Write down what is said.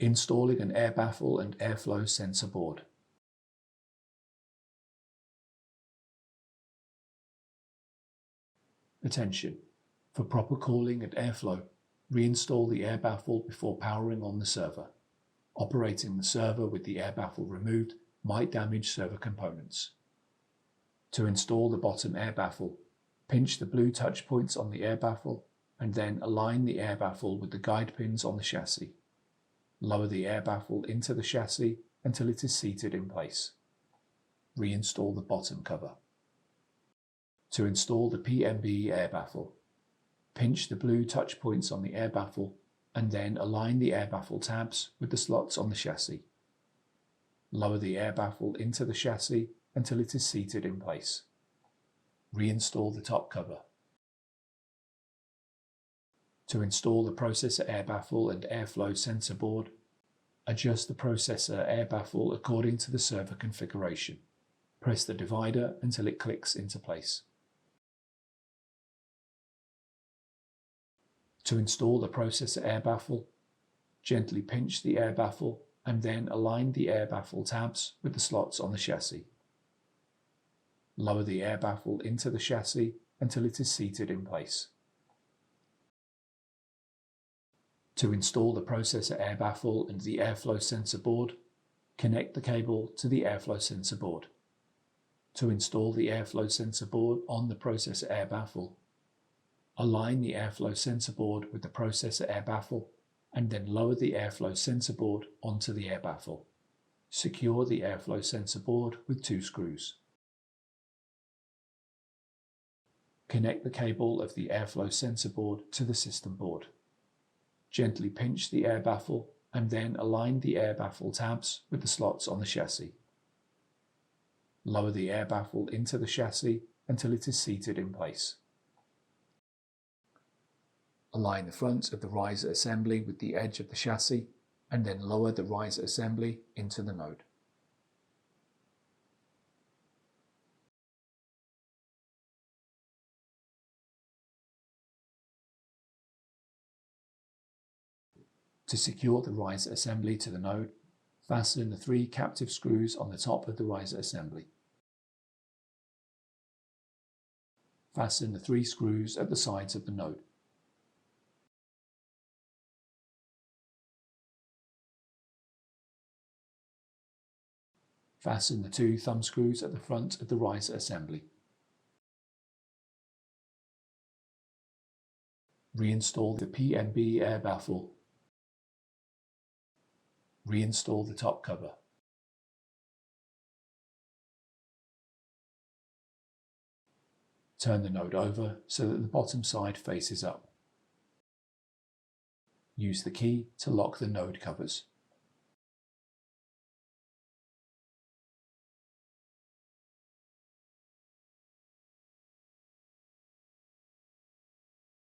Installing an air baffle and airflow sensor board. Attention! For proper cooling and airflow, reinstall the air baffle before powering on the server. Operating the server with the air baffle removed might damage server components. To install the bottom air baffle, pinch the blue touch points on the air baffle and then align the air baffle with the guide pins on the chassis. Lower the air baffle into the chassis until it is seated in place. Reinstall the bottom cover. To install the PMB air baffle, pinch the blue touch points on the air baffle and then align the air baffle tabs with the slots on the chassis. Lower the air baffle into the chassis until it is seated in place. Reinstall the top cover. To install the processor air baffle and airflow sensor board, adjust the processor air baffle according to the server configuration. Press the divider until it clicks into place. To install the processor air baffle, gently pinch the air baffle and then align the air baffle tabs with the slots on the chassis. Lower the air baffle into the chassis until it is seated in place. To install the processor air baffle and the airflow sensor board, connect the cable to the airflow sensor board. To install the airflow sensor board on the processor air baffle, align the airflow sensor board with the processor air baffle and then lower the airflow sensor board onto the air baffle. Secure the airflow sensor board with 2 screws. Connect the cable of the airflow sensor board to the system board. Gently pinch the air baffle and then align the air baffle tabs with the slots on the chassis. Lower the air baffle into the chassis until it is seated in place. Align the front of the riser assembly with the edge of the chassis and then lower the riser assembly into the node. To secure the riser assembly to the node, fasten the 3 captive screws on the top of the riser assembly. Fasten the 3 screws at the sides of the node. Fasten the 2 thumb screws at the front of the riser assembly. Reinstall the PMB air baffle. Reinstall the top cover. Turn the node over so that the bottom side faces up. Use the key to lock the node covers.